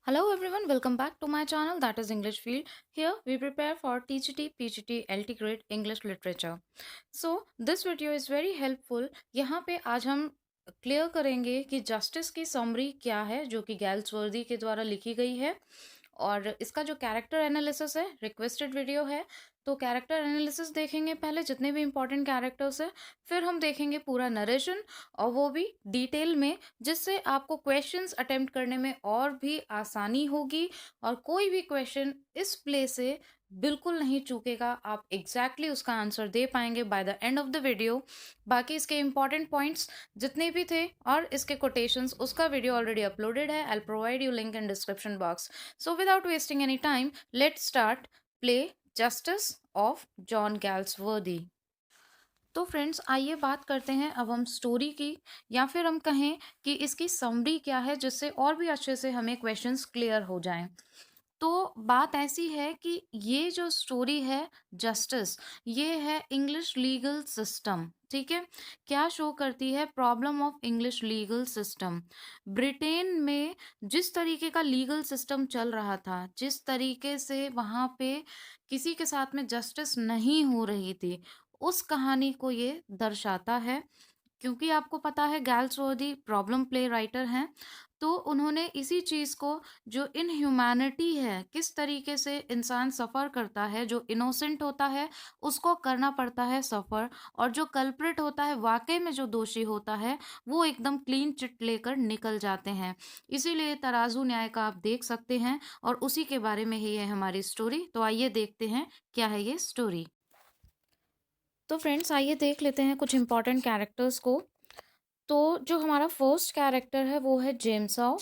Hello everyone, welcome back to my channel that is English Field. Here we prepare for TGT, PGT, LT grade English literature. So this video is very helpful. यहाँ पे आज हम clear करेंगे कि justice की summary क्या है जो कि गैल्सवर्दी के द्वारा लिखी गई है और इसका जो कैरेक्टर एनालिसिस है रिक्वेस्टेड वीडियो है। तो कैरेक्टर एनालिसिस देखेंगे पहले जितने भी इंपॉर्टेंट कैरेक्टर्स हैं, फिर हम देखेंगे पूरा नरेशन और वो भी डिटेल में, जिससे आपको क्वेश्चंस अटेम्प्ट करने में और भी आसानी होगी और कोई भी क्वेश्चन इस प्ले से बिल्कुल नहीं चूकेगा। आप एग्जैक्टली उसका आंसर दे पाएंगे by the end of the video. बाकी इसके इंपॉर्टेंट पॉइंट्स जितने भी थे और इसके कोटेशंस, उसका वीडियो ऑलरेडी अपलोडेड है। I provide you link in description box. So without wasting any time, let's start play Justice of John Galsworthy. तो फ्रेंड्स आइए बात करते हैं अब हम स्टोरी की, या फिर हम कहें कि इसकी समरी क्या है, जिससे और भी अच्छे से हमें क्वेश्चंस क्लियर हो जाएं। तो बात ऐसी है कि ये जो स्टोरी है जस्टिस, ये है इंग्लिश लीगल सिस्टम। ठीक है, क्या शो करती है? Problem of English legal system. Britain में जिस तरीके का लीगल सिस्टम चल रहा था, जिस तरीके से वहाँ पे किसी के साथ में जस्टिस नहीं हो रही थी, उस कहानी को ये दर्शाता है। क्योंकि आपको पता है गैल्सवर्दी प्रॉब्लम प्ले राइटर हैं, तो उन्होंने इसी चीज़ को, जो इनह्यूमैनिटी है, किस तरीके से इंसान सफ़र करता है, जो इनोसेंट होता है उसको करना पड़ता है सफ़र, और जो कल्प्रिट होता है, वाकई में जो दोषी होता है, वो एकदम क्लीन चिट लेकर निकल जाते हैं। इसीलिए तराजू न्याय का आप देख सकते हैं, और उसी के बारे में ही है हमारी स्टोरी। तो आइए देखते हैं क्या है ये स्टोरी। तो फ्रेंड्स आइए देख लेते हैं कुछ इंपॉर्टेंट कैरेक्टर्स को। तो जो हमारा फर्स्ट कैरेक्टर है वो है James How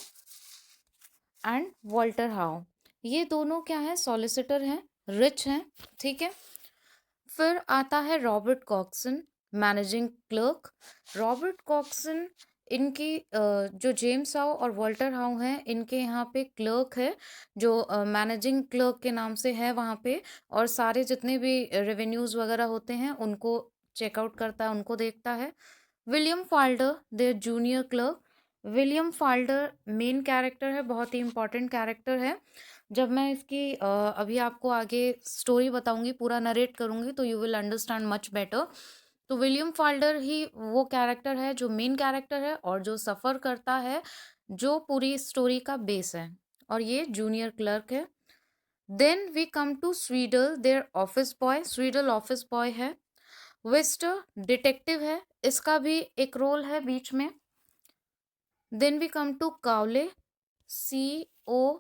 and Walter how. ये दोनों क्या है? सॉलिसिटर हैं, रिच हैं। ठीक है। फिर आता है Robert Coxon, managing clerk. Robert Coxon इनकी जो जेम्स हाउ और वॉल्टर हाउ हैं, इनके यहाँ पे क्लर्क है, जो मैनेजिंग क्लर्क के नाम से है वहाँ पे, और सारे जितने भी रेवेन्यूज़ वगैरह होते हैं उनको चेकआउट करता है, उनको देखता है। William Falder their junior clerk. William Falder main character है, बहुत ही इंपॉर्टेंट कैरेक्टर है। जब मैं इसकी अभी आपको आगे स्टोरी बताऊंगी, पूरा नरेट करूंगी, तो you will understand much better. तो विलियम फाल्डर ही वो कैरेक्टर है जो मेन कैरेक्टर है और जो सफ़र करता है, जो पूरी स्टोरी का बेस है, और ये जूनियर क्लर्क है। Then we come to Sweedle their office boy. Sweedle office boy है। विस्टर डिटेक्टिव है, इसका भी एक रोल है बीच में। Then we come to Cowley, COWLEY।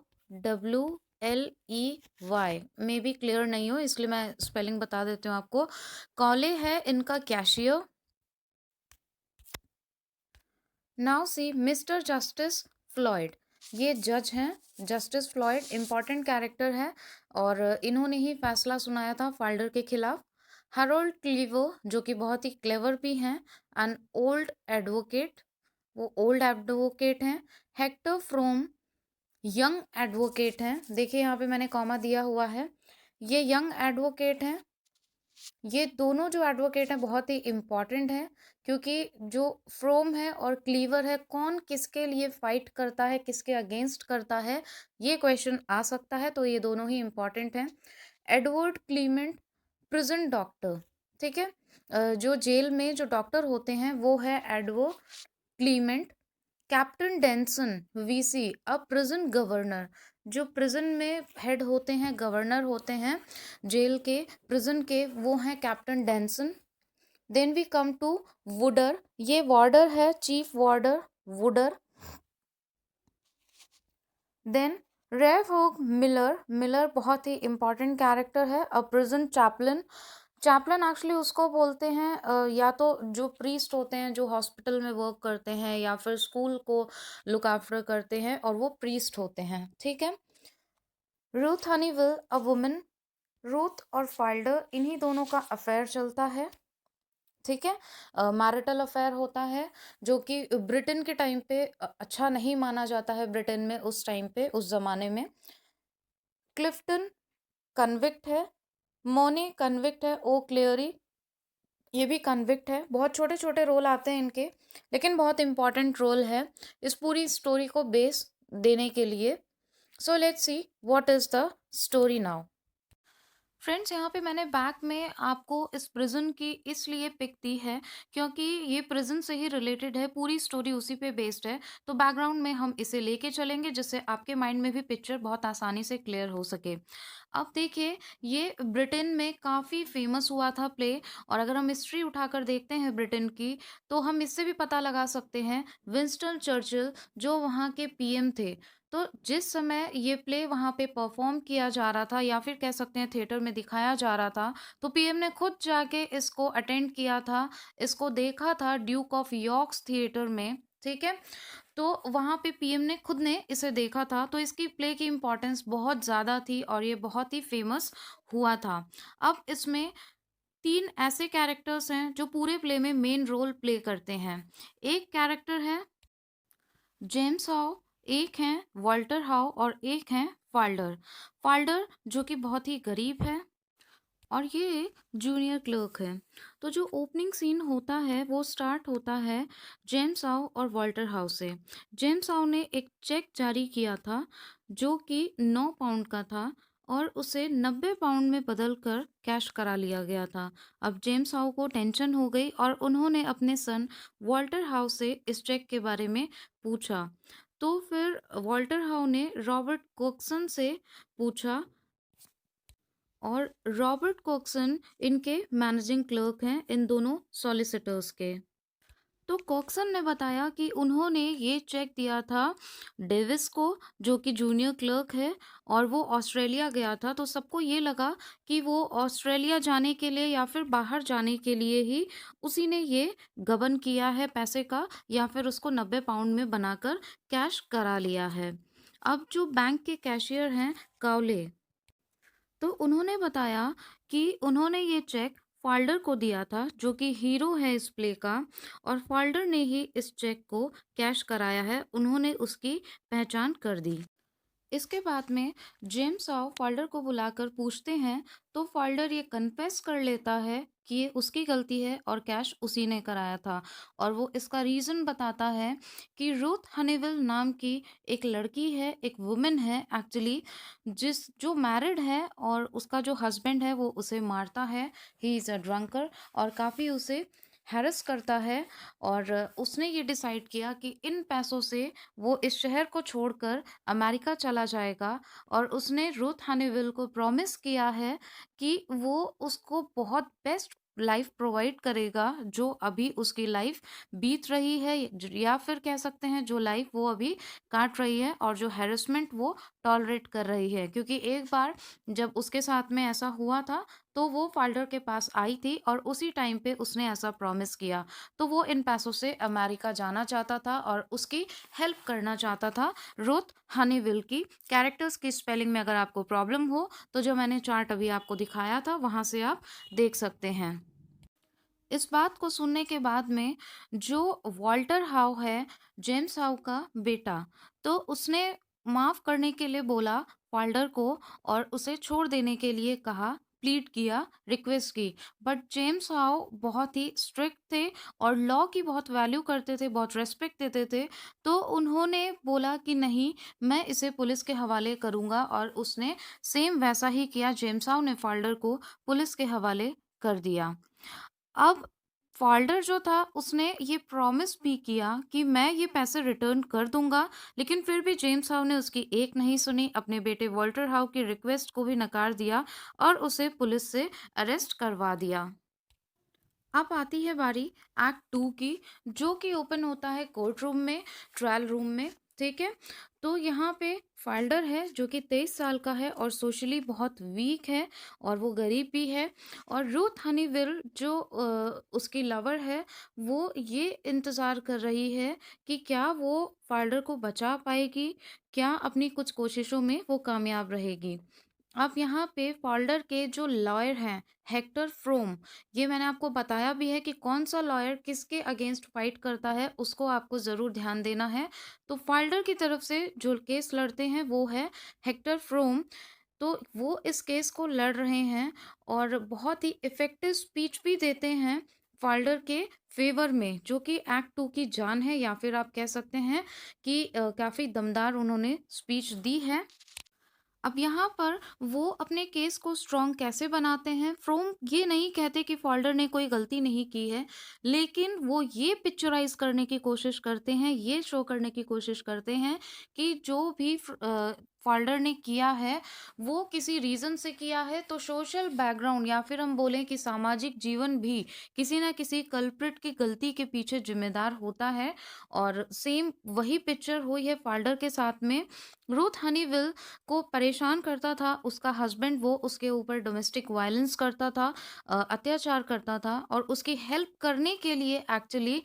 May be clear नहीं हो इसलिए मैं स्पेलिंग बता देती हूँ आपको। कावले है इनका cashier. Now see mister justice Floyd, ये जज हैं। जस्टिस फ्लॉयड इंपॉर्टेंट कैरेक्टर है, और इन्होंने ही फैसला सुनाया था फाल्डर के खिलाफ। हरोल्ड क्लीवर, जो कि बहुत ही क्लेवर भी हैं, एन ओल्ड एडवोकेट, वो ओल्ड एडवोकेट हैं। हेक्टर फ्रोम, यंग एडवोकेट हैं। देखिए यहाँ पे मैंने कॉमा दिया हुआ है, ये यंग एडवोकेट हैं। ये दोनों जो एडवोकेट हैं बहुत ही इम्पॉर्टेंट हैं, क्योंकि जो फ्रोम है और क्लीवर है, कौन किसके लिए फाइट करता है, किसके अगेंस्ट करता है, ये क्वेश्चन आ सकता है, तो ये दोनों ही इम्पॉर्टेंट हैं। Edward Clement, prison doctor. ठीक है, जो जेल में जो डॉक्टर होते हैं वो है एडवर्ड क्लीमेंट। कैप्टन डेंसन, वीसी, अब प्रिजन गवर्नर, जो प्रिजन में हेड होते हैं, गवर्नर होते हैं जेल के, प्रिजन के, वो हैं captain Danson. Then we come to Wooder, ये वार्डर है, chief warder Wooder. Then rev Hugh Miller, Miller बहुत ही इंपॉर्टेंट कैरेक्टर है, a prison chaplain. Chaplain actually उसको बोलते हैं, या तो जो प्रीस्ट होते हैं जो हॉस्पिटल में वर्क करते हैं, या फिर स्कूल को लुक आफ्टर करते हैं, और वो प्रीस्ट होते हैं। ठीक है। Ruth Honeywill, a woman. Ruth और फाल्डर, इन्हीं दोनों का अफेयर चलता है। ठीक है, मैरिटल अफेयर होता है, जो कि ब्रिटेन के टाइम पे अच्छा नहीं माना जाता है, ब्रिटेन में उस टाइम पे, उस ज़माने में। क्लिफ्टन कन्विक्ट है। मोनी कन्विक्ट है। ओ क्लेयरी, ये भी कन्विक्ट है। बहुत छोटे छोटे रोल आते हैं इनके, लेकिन बहुत इंपॉर्टेंट रोल है इस पूरी स्टोरी को बेस देने के लिए। So let's see what is the story now. Friends, यहाँ पे मैंने बैक में आपको इस प्रिज़न की इसलिए पिक दी है क्योंकि ये प्रिज़न से ही रिलेटेड है, पूरी स्टोरी उसी पे बेस्ड है। तो बैकग्राउंड में हम इसे लेके चलेंगे जिससे आपके माइंड में भी पिक्चर बहुत आसानी से क्लियर हो सके। अब देखिए, ये ब्रिटेन में काफ़ी फ़ेमस हुआ था प्ले, और अगर हम हिस्ट्री उठाकर देखते हैं ब्रिटेन की, तो हम इससे भी पता लगा सकते हैं विंस्टन चर्चिल जो वहाँ के पीएम थे। तो जिस समय ये प्ले वहाँ पे परफॉर्म किया जा रहा था या फिर कह सकते हैं थिएटर में दिखाया जा रहा था, तो पीएम ने खुद जाके इसको अटेंड किया था, इसको देखा था ड्यूक ऑफ यॉर्क्स थिएटर में, ठीक है? तो वहाँ पे पीएम ने खुद ने इसे देखा था, तो इसकी प्ले की इम्पोर्टेंस बहुत ज़्यादा थी और ये बहुत ही फेमस हुआ था। अब इसमें 3 ऐसे कैरेक्टर्स हैं जो पूरे प्ले में मेन रोल प्ले करते हैं। एक कैरेक्टर है जेम्स हाउ, एक हैं वॉल्टर हाउ और एक हैं फाल्डर। फाल्डर जो कि बहुत ही गरीब है और ये एक जूनियर क्लर्क है। तो जो ओपनिंग सीन होता है वो स्टार्ट होता है जेम्स हाउ और वॉल्टर हाउ से। जेम्स हाउ ने एक चेक जारी किया था जो कि 9 पाउंड का था और उसे 90 पाउंड में बदल कर कैश करा लिया गया था। अब जेम्स हाउ को टेंशन हो गई और उन्होंने अपने सन वॉल्टर हाउ से इस चेक के बारे में पूछा। तो फिर वॉल्टर हाउ ने रॉबर्ट कोक्सन से पूछा और रॉबर्ट कॉक्सन इनके मैनेजिंग क्लर्क हैं, इन दोनों सॉलिसिटर्स के। तो कॉक्सन ने बताया कि उन्होंने ये चेक दिया था डेविस को जो कि जूनियर क्लर्क है, और वो ऑस्ट्रेलिया गया था, तो सबको ये लगा कि वो ऑस्ट्रेलिया जाने के लिए या फिर बाहर जाने के लिए ही उसी ने ये गबन किया है पैसे का, या फिर उसको 90 पाउंड में बनाकर कैश करा लिया है। अब जो बैंक के कैशियर हैं काउले, तो उन्होंने बताया कि उन्होंने ये चेक फाल्डर को दिया था जो कि हीरो है इस प्ले का, और फाल्डर ने ही इस चेक को कैश कराया है, उन्होंने उसकी पहचान कर दी। इसके बाद में जेम्स हाउ फाल्डर को बुलाकर पूछते हैं, तो फाल्डर ये कन्फेस कर लेता है कि ये उसकी गलती है और कैश उसी ने कराया था, और वो इसका रीज़न बताता है कि रूथ हनीवेल नाम की एक लड़की है, एक वुमन है एक्चुअली, जो मैरिड है और उसका जो हस्बैंड है वो उसे मारता है, ही इज़ अ ड्रंकर, और काफ़ी उसे हैरेस करता है। और उसने ये डिसाइड किया कि इन पैसों से वो इस शहर को छोड़कर अमेरिका चला जाएगा, और उसने रूथ हनीवेल को प्रॉमिस किया है कि वो उसको बहुत बेस्ट लाइफ प्रोवाइड करेगा जो अभी उसकी लाइफ बीत रही है, या फिर कह सकते हैं जो लाइफ वो अभी काट रही है और जो हैरेसमेंट वो टॉलरेट कर रही है, क्योंकि एक बार जब उसके साथ में ऐसा हुआ था तो वो फाल्डर के पास आई थी और उसी टाइम पे उसने ऐसा प्रॉमिस किया। तो वो इन पैसों से अमेरिका जाना चाहता था और उसकी हेल्प करना चाहता था रूथ हनीवेल की। कैरेक्टर्स की स्पेलिंग में अगर आपको प्रॉब्लम हो तो जो मैंने चार्ट अभी आपको दिखाया था वहाँ से आप देख सकते हैं। इस बात को सुनने के बाद में जो वॉल्टर हाउ है, जेम्स हाउ का बेटा, तो उसने माफ़ करने के लिए बोला फाल्डर को और उसे छोड़ देने के लिए कहा, प्लीड किया, रिक्वेस्ट की। बट जेम्स हाउ बहुत ही स्ट्रिक्ट थे और लॉ की बहुत वैल्यू करते थे, बहुत रिस्पेक्ट देते थे। तो उन्होंने बोला कि नहीं, मैं इसे पुलिस के हवाले करूँगा, और उसने सेम वैसा ही किया, जेम्स हाउ ने फाल्डर को पुलिस के हवाले कर दिया। अब फ़ोल्डर जो था उसने ये प्रॉमिस भी किया कि मैं ये पैसे रिटर्न कर दूँगा, लेकिन फिर भी जेम्स हाउ ने उसकी एक नहीं सुनी, अपने बेटे वॉल्टर हाउ की रिक्वेस्ट को भी नकार दिया और उसे पुलिस से अरेस्ट करवा दिया। अब आती है बारी एक्ट 2 की, जो कि ओपन होता है कोर्ट रूम में, ट्रायल रूम में, ठीक है? तो यहाँ पे फाइल्डर है जो कि 23 साल का है और सोशली बहुत वीक है और वो गरीब भी है, और रूथ हनीवेल जो उसकी लवर है, वो ये इंतज़ार कर रही है कि क्या वो फाइल्डर को बचा पाएगी, क्या अपनी कुछ कोशिशों में वो कामयाब रहेगी। अब यहाँ पे फ़ोल्डर के जो लॉयर हैं, हेक्टर फ्रोम, ये मैंने आपको बताया भी है कि कौन-सा लॉयर किसके अगेंस्ट फाइट करता है, उसको आपको ज़रूर ध्यान देना है। तो फ़ोल्डर की तरफ से जो केस लड़ते हैं वो है हेक्टर फ्रोम। तो वो इस केस को लड़ रहे हैं और बहुत ही इफ़ेक्टिव स्पीच भी देते हैं। फाल्डर के फ़ेवर में, जो कि एक्ट 2 की जान है, या फिर आप कह सकते हैं कि काफ़ी दमदार उन्होंने स्पीच दी है। अब यहाँ पर वो अपने केस को स्ट्रॉन्ग कैसे बनाते हैं? फ्रोम ये नहीं कहते कि फ़ॉल्डर ने कोई गलती नहीं की है, लेकिन वो ये पिक्चराइज़ करने की कोशिश करते हैं, ये शो करने की कोशिश करते हैं कि जो भी फ़ॉल्डर ने किया है, वो किसी रीज़न से किया है, तो सोशल बैकग्राउंड या फिर हम बोलें कि सामाजिक जीवन भी किसी न किसी कल्प्रिट की गलती के पीछे ज़िम्मेदार होता है। और सेम वही पिक्चर हुई है फ़ॉल्डर के साथ में। रूथ हनीवेल को परेशान करता था उसका हस्बैंड, वो उसके ऊपर डोमेस्टिक वायलेंस करता था, अत्याचार करता था, और उसकी हेल्प करने के लिए एक्चुअली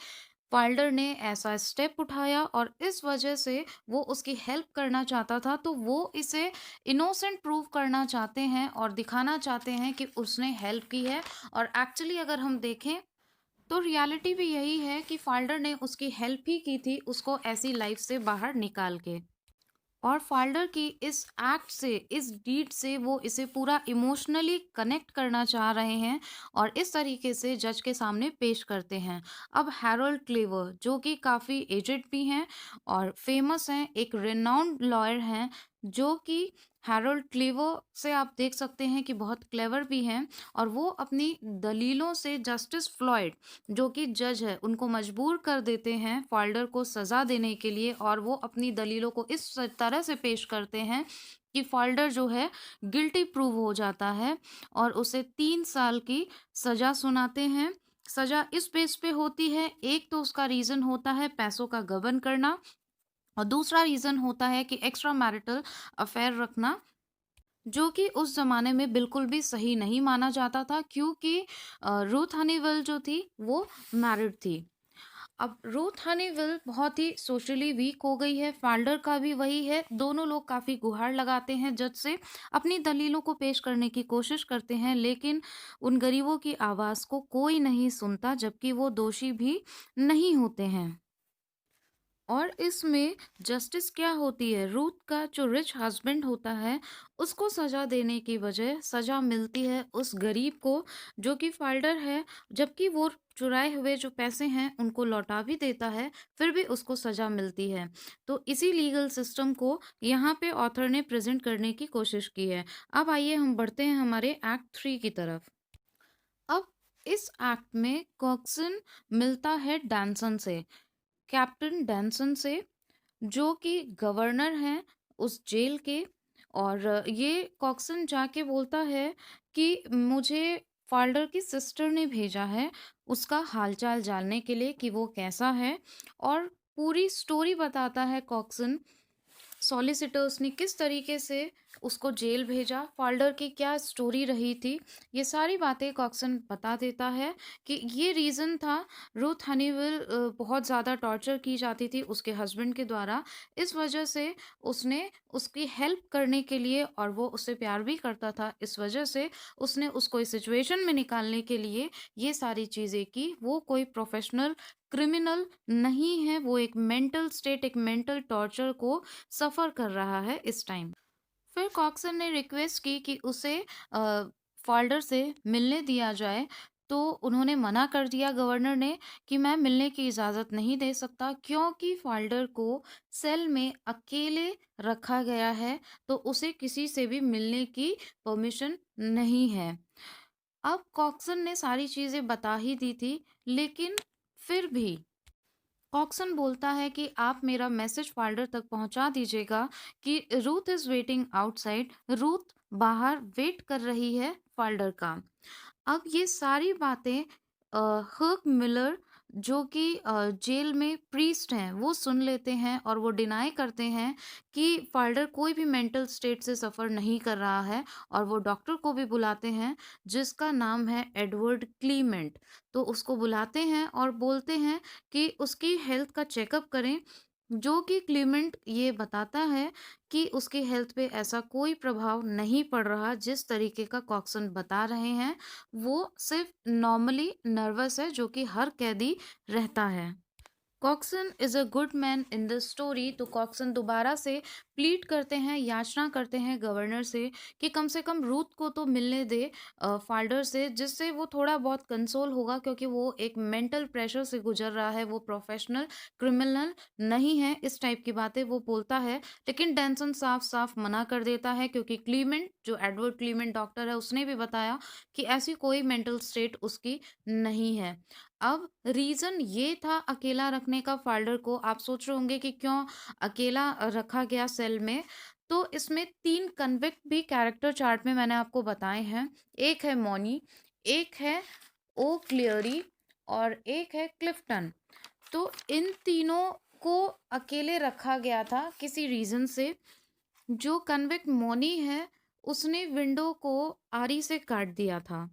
वाइल्डर ने ऐसा स्टेप उठाया, और इस वजह से वो उसकी हेल्प करना चाहता था, तो वो इसे इनोसेंट प्रूव करना चाहते हैं और दिखाना चाहते हैं कि उसने हेल्प की है। और एक्चुअली अगर हम देखें तो रियलिटी भी यही है कि फाल्डर ने उसकी हेल्प ही की थी, उसको ऐसी लाइफ से बाहर निकाल के। और फाल्डर की इस एक्ट से, इस डीड से वो इसे पूरा इमोशनली कनेक्ट करना चाह रहे हैं, और इस तरीके से जज के सामने पेश करते हैं। अब हैरोल्ड क्लेवर, जो कि काफ़ी एजेड भी हैं और फेमस हैं, एक रेनाउंड लॉयर हैं, जो कि हैरोल्ड क्लेवर से आप देख सकते हैं कि बहुत क्लेवर भी हैं, और वो अपनी दलीलों से जस्टिस फ्लॉयड, जो कि जज है, उनको मजबूर कर देते हैं फाल्डर को सज़ा देने के लिए, और वो अपनी दलीलों को इस तरह से पेश करते हैं कि फाल्डर जो है गिल्टी प्रूव हो जाता है, और उसे 3 साल की सज़ा सुनाते हैं। सज़ा इस बेस पे होती है, एक तो उसका रीज़न होता है पैसों का गबन करना, और दूसरा रीज़न होता है कि एक्स्ट्रा मैरिटल अफेयर रखना, जो कि उस ज़माने में बिल्कुल भी सही नहीं माना जाता था, क्योंकि रूथ हनीवेल जो थी वो मैरिड थी। अब रूथ हनीवेल बहुत ही सोशली वीक हो गई है, फाल्डर का भी वही है, दोनों लोग काफ़ी गुहार लगाते हैं जज से, अपनी दलीलों को पेश करने की कोशिश करते हैं, लेकिन उन गरीबों की आवाज़ को कोई नहीं सुनता, जबकि वो दोषी भी नहीं होते हैं। और इसमें जस्टिस क्या होती है, रूथ का जो रिच हस्बैंड होता है, उसको सज़ा देने की बजाय सज़ा मिलती है उस गरीब को, जो कि फाल्डर है, जबकि वो चुराए हुए जो पैसे हैं उनको लौटा भी देता है, फिर भी उसको सज़ा मिलती है। तो इसी लीगल सिस्टम को यहाँ पे ऑथर ने प्रेजेंट करने की कोशिश की है। अब आइए हम बढ़ते हैं हमारे एक्ट 3 की तरफ। अब इस एक्ट में कॉक्सन मिलता है डैनसन से, कैप्टन डैनसन से, जो कि गवर्नर हैं उस जेल के। और ये कॉक्सन जाके बोलता है कि मुझे फाल्डर की सिस्टर ने भेजा है उसका हालचाल जानने के लिए कि वो कैसा है, और पूरी स्टोरी बताता है कॉक्सन, सॉलिसिटर्स ने किस तरीके से उसको जेल भेजा, फाल्डर की क्या स्टोरी रही थी, ये सारी बातें कॉक्सन बता देता है कि ये रीज़न था, रूथ हनीवेल बहुत ज़्यादा टॉर्चर की जाती थी उसके हस्बैंड के द्वारा, इस वजह से उसने उसकी हेल्प करने के लिए, और वो उससे प्यार भी करता था, इस वजह से उसने उसको इस सिचुएशन में निकालने के लिए ये सारी चीज़ें की। वो कोई प्रोफेशनल क्रिमिनल नहीं है, वो एक मेंटल स्टेट, एक मेंटल टॉर्चर को सफ़र कर रहा है इस टाइम। फिर कॉक्सन ने रिक्वेस्ट की कि उसे फाल्डर से मिलने दिया जाए, तो उन्होंने मना कर दिया गवर्नर ने कि मैं मिलने की इजाज़त नहीं दे सकता, क्योंकि फाल्डर को सेल में अकेले रखा गया है, तो उसे किसी से भी मिलने की परमिशन नहीं है। अब कॉक्सन ने सारी चीज़ें बता ही दी थी, लेकिन फिर भी कॉक्सन बोलता है कि आप मेरा मैसेज फाल्डर तक पहुंचा दीजिएगा कि Ruth is waiting outside, Ruth बाहर वेट कर रही है फाल्डर का। अब ये सारी बातें हर्क मिलर, जो कि जेल में प्रीस्ट हैं, वो सुन लेते हैं, और वो डिनाई करते हैं कि फाल्डर कोई भी मेंटल स्टेट से सफ़र नहीं कर रहा है, और वो डॉक्टर को भी बुलाते हैं जिसका नाम है एडवर्ड क्लीमेंट। तो उसको बुलाते हैं और बोलते हैं कि उसकी हेल्थ का चेकअप करें, जो कि क्लीमेंट ये बताता है कि उसकी हेल्थ पे ऐसा कोई प्रभाव नहीं पड़ रहा जिस तरीके का कॉक्सन बता रहे हैं, वो सिर्फ नॉर्मली नर्वस है, जो कि हर कैदी रहता है। Coxon is a good man in the story. तो कॉक्सन दोबारा से प्लीड करते हैं, याचना करते हैं गवर्नर से कि कम रूथ को तो मिलने दे फाल्डर से, जिससे वो थोड़ा बहुत कंसोल होगा, क्योंकि वो एक मेंटल प्रेशर से गुजर रहा है, वो प्रोफेशनल क्रिमिनल नहीं है। इस टाइप की बातें वो बोलता है, लेकिन डेंसन साफ साफ मना कर देता है, क्योंकि क्लीमेंट, जो एडवर्ड क्लीमेंट डॉक्टर है, उसने भी बताया कि ऐसी कोई मेंटल स्टेट उसकी नहीं है। अब रीज़न ये था अकेला रखने का फाल्डर को। आप सोच रहे होंगे कि क्यों अकेला रखा गया सेल में। तो इसमें 3 कन्विक्ट भी कैरेक्टर चार्ट में मैंने आपको बताए हैं। एक है मॉनी, एक है ओ क्लियरी और एक है क्लिफ्टन। तो इन तीनों को अकेले रखा गया था किसी रीज़न से। जो कन्विक्ट मॉनी है, उसने विंडो को आरी से काट दिया था।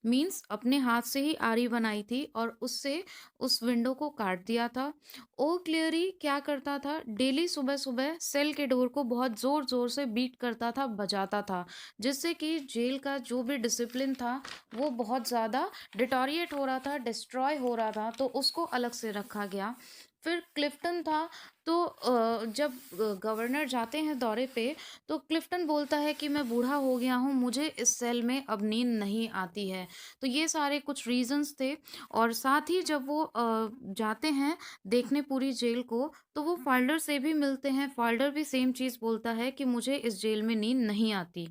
मीन्स अपने हाथ से ही आरी बनाई थी और उससे उस विंडो को काट दिया था। ओ क्लियरी क्या करता था, डेली सुबह सुबह सेल के डोर को बहुत जोर जोर से बीट करता था, बजाता था, जिससे कि जेल का जो भी डिसिप्लिन था वो बहुत ज़्यादा डिटोरिएट हो रहा था, डिस्ट्रॉय हो रहा था, तो उसको अलग से रखा गया। फिर क्लिफ्टन था। तो जब गवर्नर जाते हैं दौरे पे, तो क्लिफ्टन बोलता है कि मैं बूढ़ा हो गया हूँ, मुझे इस सेल में अब नींद नहीं आती है। तो ये सारे कुछ रीजंस थे। और साथ ही जब वो जाते हैं देखने पूरी जेल को, तो वो फाल्डर से भी मिलते हैं। फाल्डर भी सेम चीज़ बोलता है कि मुझे इस जेल में नींद नहीं आती।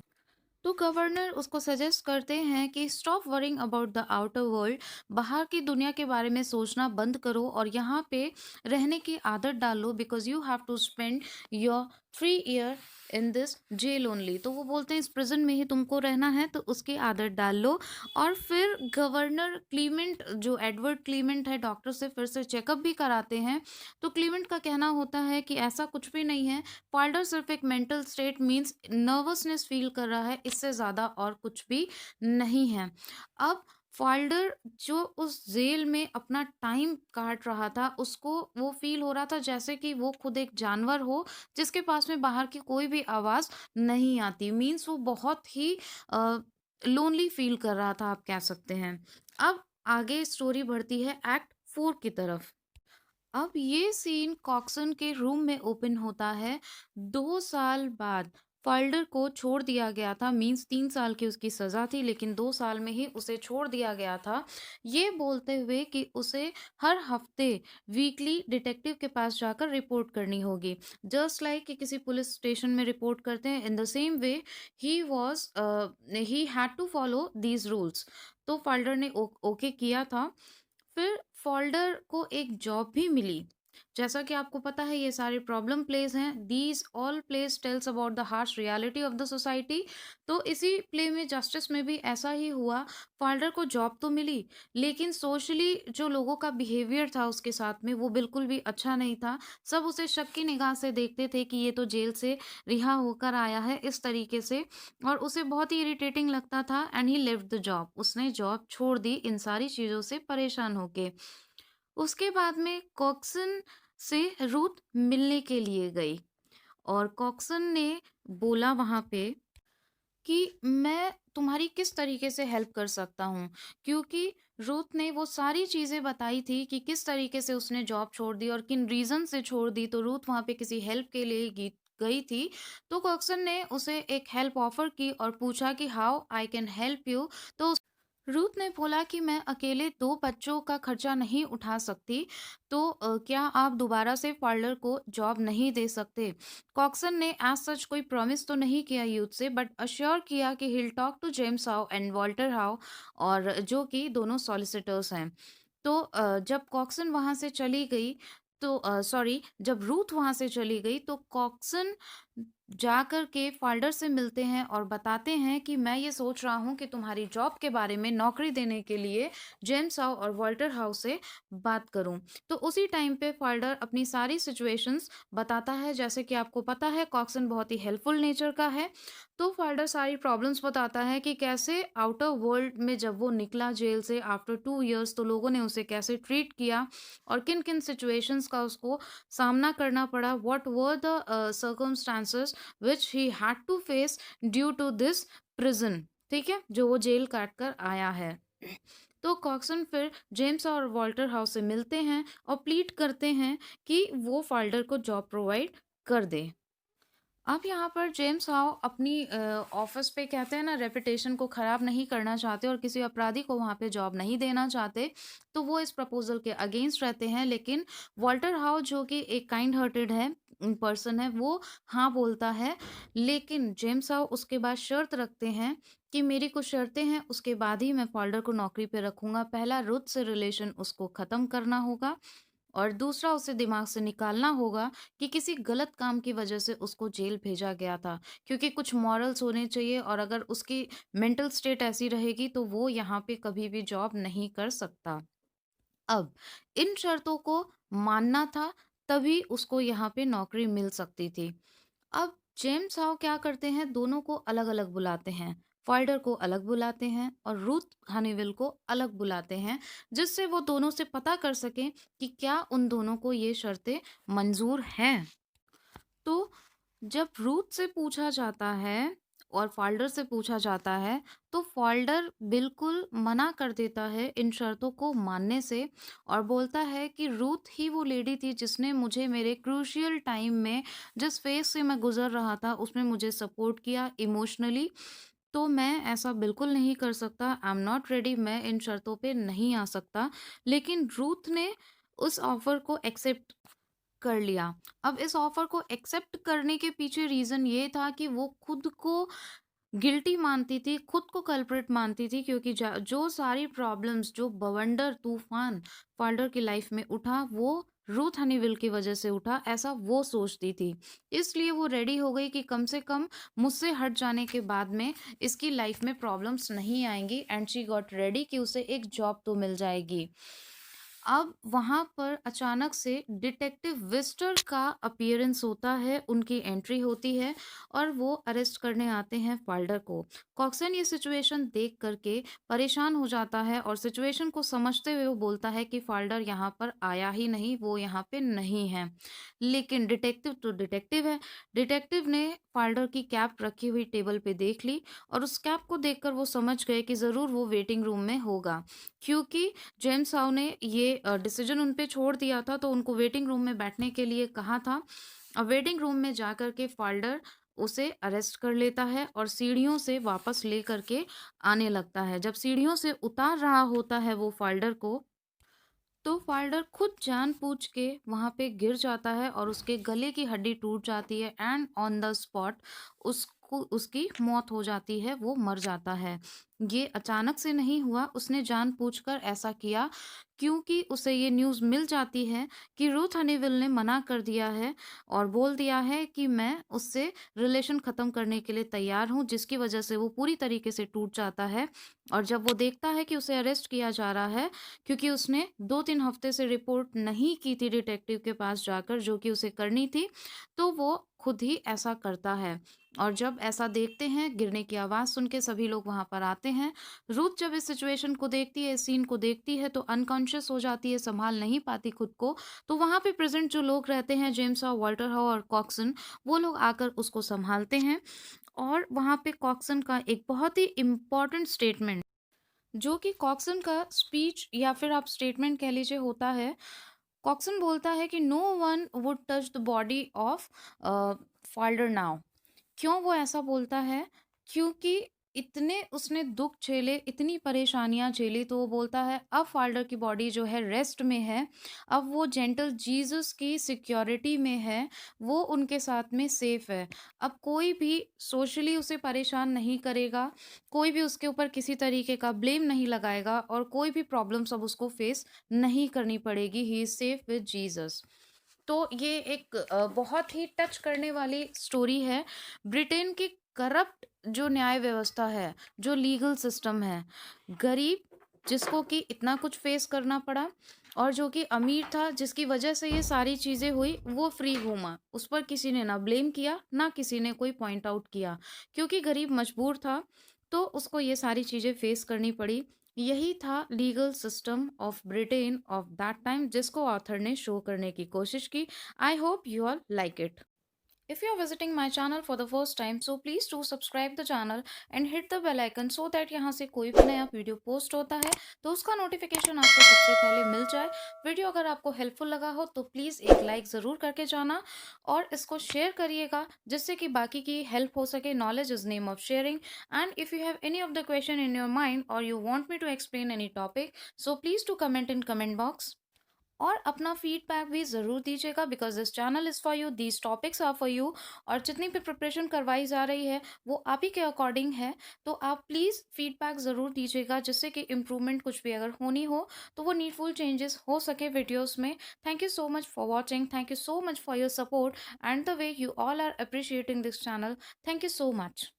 तो गवर्नर उसको सजेस्ट करते हैं कि stop worrying about the outer world, बाहर की दुनिया के बारे में सोचना बंद करो और यहाँ पे रहने की आदत डालो, because you have to spend your 3 year in this jail only. तो वो बोलते हैं इस प्रिजन में ही तुमको रहना है, तो उसकी आदत डाल लो। और फिर गवर्नर क्लीमेंट, जो एडवर्ड क्लीमेंट है, डॉक्टर से फिर से चेकअप भी कराते हैं। तो क्लीमेंट का कहना होता है कि ऐसा कुछ भी नहीं है, फाल्डर सिर्फ एक mental state means nervousness feel कर रहा है, इससे ज़्यादा और कुछ भी नहीं है। अब फाल्डर जो उस जेल में अपना टाइम काट रहा था, उसको वो फील हो रहा था जैसे कि वो खुद एक जानवर हो, जिसके पास में बाहर की कोई भी आवाज़ नहीं आती। मीन्स वो बहुत ही लोनली फील कर रहा था, आप कह सकते हैं। अब आगे स्टोरी बढ़ती है एक्ट 4 की तरफ। अब ये सीन कॉक्सन के रूम में ओपन होता है। 2 साल बाद फाल्डर को छोड़ दिया गया था, मीन्स 3 साल की उसकी सज़ा थी, लेकिन 2 साल में ही उसे छोड़ दिया गया था, ये बोलते हुए कि उसे हर हफ्ते वीकली डिटेक्टिव के पास जाकर रिपोर्ट करनी होगी, जस्ट लाइक कि किसी पुलिस स्टेशन में रिपोर्ट करते हैं। In the same way he had to follow these rules. तो फाल्डर ने ओके किया था। फिर फोल्डर को एक जॉब भी मिली। जैसा कि आपको पता है, ये सारे प्रॉब्लम प्लेस हैं, these all place tells about the harsh reality of the society. तो इसी प्ले में, जस्टिस में भी ऐसा ही हुआ। फोल्डर को जॉब तो मिली, लेकिन सोशली जो लोगों का बिहेवियर था उसके साथ में, वो बिल्कुल भी अच्छा नहीं था। सब उसे शक की निगाह से देखते थे कि ये तो जेल से रिहा होकर आया है, इस तरीके से। और उसे बहुत ही इरिटेटिंग लगता था, and he left the job. उसने जॉब छोड़ दी इन सारी चीज़ों से परेशान होके। उसके बाद में कॉक्सन से रूथ मिलने के लिए गई, और कॉक्सन ने बोला वहाँ पे कि मैं तुम्हारी किस तरीके से हेल्प कर सकता हूँ, क्योंकि रूथ ने वो सारी चीज़ें बताई थी कि किस तरीके से उसने जॉब छोड़ दी और किन रीज़न से छोड़ दी। तो रूथ वहाँ पे किसी हेल्प के लिए गई थी। तो कॉक्सन ने उसे एक हेल्प ऑफर की और पूछा कि how I can help you. तो रूथ ने बोला कि मैं अकेले 2 बच्चों का खर्चा नहीं उठा सकती, तो क्या आप दोबारा से फाल्डर को जॉब नहीं दे सकते? कॉक्सन ने एज़ सच कोई प्रॉमिस तो नहीं किया यूथ से, बट अश्योर किया कि he will talk to James How and Walter How, और जो कि दोनों सॉलिसिटर्स हैं। तो जब कॉक्सन वहाँ से चली गई, तो सॉरी, जब रूथ वहाँ से चली गई, तो कॉक्सन जाकर के फाल्डर से मिलते हैं और बताते हैं कि मैं ये सोच रहा हूँ कि तुम्हारी जॉब के बारे में, नौकरी देने के लिए जेम्स हाउ और वॉल्टर हाउ से बात करूँ। तो उसी टाइम पे फाल्डर अपनी सारी सिचुएशंस बताता है। जैसे कि आपको पता है, कॉक्सन बहुत ही हेल्पफुल नेचर का है। तो फाल्डर सारी प्रॉब्लम्स बताता है कि कैसे आउटर वर्ल्ड में जब वो निकला जेल से आफ्टर 2 इयर्स, तो लोगों ने उसे कैसे ट्रीट किया और किन किन सिचुएशंस का उसको सामना करना पड़ा, what were the circumstances which he had to face due to this prison. ठीक है, जो वो जेल काट कर आया है। तो कॉक्सन फिर जेम्स और वॉल्टर हाउ से मिलते हैं और प्लीड करते हैं कि वो फाल्डर को जॉब प्रोवाइड कर दे। अब यहाँ पर जेम्स हाउ अपनी ऑफिस पे कहते हैं ना रेपुटेशन को ख़राब नहीं करना चाहते और किसी अपराधी को वहाँ पे जॉब नहीं देना चाहते, तो वो इस प्रपोज़ल के अगेंस्ट रहते हैं। लेकिन वॉल्टर हाउ जो कि एक काइंड हार्टेड है पर्सन है, वो हाँ बोलता है। लेकिन जेम्स हाउ उसके बाद शर्त रखते हैं कि मेरी कुछ शर्तें हैं, उसके बाद ही मैं फॉल्डर को नौकरी पे रखूँगा। पहला रुथ से रिलेशन उसको ख़त्म करना होगा और दूसरा उसे दिमाग से निकालना होगा कि किसी गलत काम की वजह से उसको जेल भेजा गया था, क्योंकि कुछ मॉरल्स होने चाहिए और अगर उसकी मेंटल स्टेट ऐसी रहेगी तो वो यहाँ पे कभी भी जॉब नहीं कर सकता। अब इन शर्तों को मानना था, तभी उसको यहाँ पे नौकरी मिल सकती थी। अब जेम्स हाउ क्या करते हैं, दोनों को अलग-अलग बुलाते हैं। फॉल्डर को अलग बुलाते हैं और रूथ हनीवेल को अलग बुलाते हैं, जिससे वो दोनों से पता कर सकें कि क्या उन दोनों को ये शर्तें मंजूर हैं। तो जब रूथ से पूछा जाता है और फॉल्डर से पूछा जाता है, तो फॉल्डर बिल्कुल मना कर देता है इन शर्तों को मानने से और बोलता है कि रूथ ही वो लेडी थी जिसने मुझे मेरे क्रूशियल टाइम में जिस फेज से मैं गुजर रहा था उसमें मुझे सपोर्ट किया इमोशनली। तो मैं ऐसा बिल्कुल नहीं कर सकता, आई एम नॉट रेडी, मैं इन शर्तों पे नहीं आ सकता। लेकिन रूथ ने उस ऑफर को एक्सेप्ट कर लिया। अब इस ऑफ़र को एक्सेप्ट करने के पीछे रीज़न ये था कि वो खुद को गिल्टी मानती थी, खुद को कल्प्रिट मानती थी, क्योंकि जो सारी प्रॉब्लम्स, जो बवंडर तूफ़ान फ़ाल्डर की लाइफ़ में उठा, वो रूथ हनीवेल की वज़ह से उठा, ऐसा वो सोचती थी। इसलिए वो रेडी हो गई कि कम से कम मुझसे हट जाने के बाद में इसकी लाइफ़ में प्रॉब्लम्स नहीं आएँगी एंड शी गॉट रेडी कि उसे एक जॉब तो मिल जाएगी। अब वहाँ पर अचानक से डिटेक्टिव विस्टर का अपीयरेंस होता है, उनकी एंट्री होती है और वो अरेस्ट करने आते हैं फाल्डर को। कॉक्सन ये सिचुएशन देख करके परेशान हो जाता है और सिचुएशन को समझते हुए वो बोलता है कि फाल्डर यहाँ पर आया ही नहीं, वो यहाँ पे नहीं है। लेकिन डिटेक्टिव तो डिटेक्टिव है। डिटेक्टिव ने फाल्डर की कैप रखी हुई टेबल पे देख ली और उस कैप को देखकर वो समझ गए कि ज़रूर वो वेटिंग रूम में होगा, क्योंकि जेम्स हाउ ने ये डिसीजन उन पे छोड़ दिया था, तो उनको वेटिंग रूम में बैठने के लिए कहा था। वेटिंग रूम में जाकर के फाल्डर उसे अरेस्ट कर लेता है और सीढ़ियों से वापस लेकर के आने लगता है। जब सीढ़ियों से उतार रहा होता है वो फाल्डर को, तो फाल्डर खुद जानबूझ के वहाँ पे गिर जाता है और उसके गले की हड्डी टूट जाती है एंड ऑन द स्पॉट उसको उसकी मौत हो जाती है, वो मर जाता है। ये अचानक से नहीं हुआ, उसने जानबूझकर ऐसा किया क्योंकि उसे ये न्यूज़ मिल जाती है कि रूथ हनीवेल ने मना कर दिया है और बोल दिया है कि मैं उससे रिलेशन ख़त्म करने के लिए तैयार हूँ, जिसकी वजह से वो पूरी तरीके से टूट जाता है। और जब वो देखता है कि उसे अरेस्ट किया जा रहा है, क्योंकि उसने 2-3 हफ्ते से रिपोर्ट नहीं की थी डिटेक्टिव के पास जाकर, जो कि उसे करनी थी, तो वो खुद ही ऐसा करता है। और जब ऐसा देखते हैं, गिरने की आवाज़ सुन के सभी लोग वहाँ पर आते हैं। रूथ जब इस सिचुएशन को देखती है, इस सीन को देखती है, तो अनकॉन्शियस हो जाती है, सँभाल नहीं पाती खुद को। तो वहाँ पे प्रेज़ेंट जो लोग रहते हैं, जेम्स हाउ, वॉल्टर हाउ और कॉक्सन, वो लोग आकर उसको सँभालते हैं। और वहाँ पे कॉक्सन का एक बहुत ही इम्पोर्टेंट स्टेटमेंट, जो कि कॉक्सन का स्पीच या फिर आप स्टेटमेंट कह लीजिए होता है। कॉक्सन बोलता है कि no one would touch the body of Falder now. क्यों वो ऐसा बोलता है? क्योंकि इतने उसने दुःख झेले, इतनी परेशानियाँ झेली, तो वो बोलता है अब फ़ाल्डर की बॉडी जो है रेस्ट में है, अब वो जेंटल जीसस की सिक्योरिटी में है, वो उनके साथ में सेफ़ है। अब कोई भी सोशली उसे परेशान नहीं करेगा, कोई भी उसके ऊपर किसी तरीके का ब्लेम नहीं लगाएगा और कोई भी प्रॉब्लम्स अब उसको फ़ेस नहीं करनी पड़ेगी, he is safe with Jesus. तो ये एक बहुत ही टच करने वाली स्टोरी है। ब्रिटेन की करप्ट जो न्याय व्यवस्था है, जो लीगल सिस्टम है, गरीब जिसको कि इतना कुछ फेस करना पड़ा और जो कि अमीर था जिसकी वजह से ये सारी चीज़ें हुई, वो फ्री घूमा। उस पर किसी ने ना ब्लेम किया, ना किसी ने कोई पॉइंट आउट किया, क्योंकि गरीब मजबूर था, तो उसको ये सारी चीज़ें फेस करनी पड़ी। यही था legal system of Britain of that time, जिसको ऑथर ने शो करने की कोशिश की। I hope you all like it. If you are visiting my channel for the first time, so please do subscribe the channel and hit the bell icon so that यहाँ से कोई भी नया वीडियो पोस्ट होता है तो उसका notification आपको सबसे पहले मिल जाए। वीडियो अगर आपको हेल्पफुल लगा हो तो प्लीज़ एक लाइक ज़रूर करके जाना और इसको शेयर करिएगा जिससे कि बाकी की हेल्प हो सके। Knowledge is name of sharing. And if you have any of the question in your mind और you want me to explain any topic, so please to comment in comment box और अपना feedback भी ज़रूर दीजिएगा because this channel is for you, these topics are for you. और जितनी भी preparation करवाई जा रही है वो आप ही के अकॉर्डिंग है, तो आप प्लीज़ फीडबैक ज़रूर दीजिएगा जिससे कि इम्प्रूवमेंट कुछ भी अगर होनी हो तो वो नीडफुल चेंजेस हो सके वीडियोस में। Thank you so much for watching, thank you so much for your support and the way you all are appreciating this channel. Thank you so much.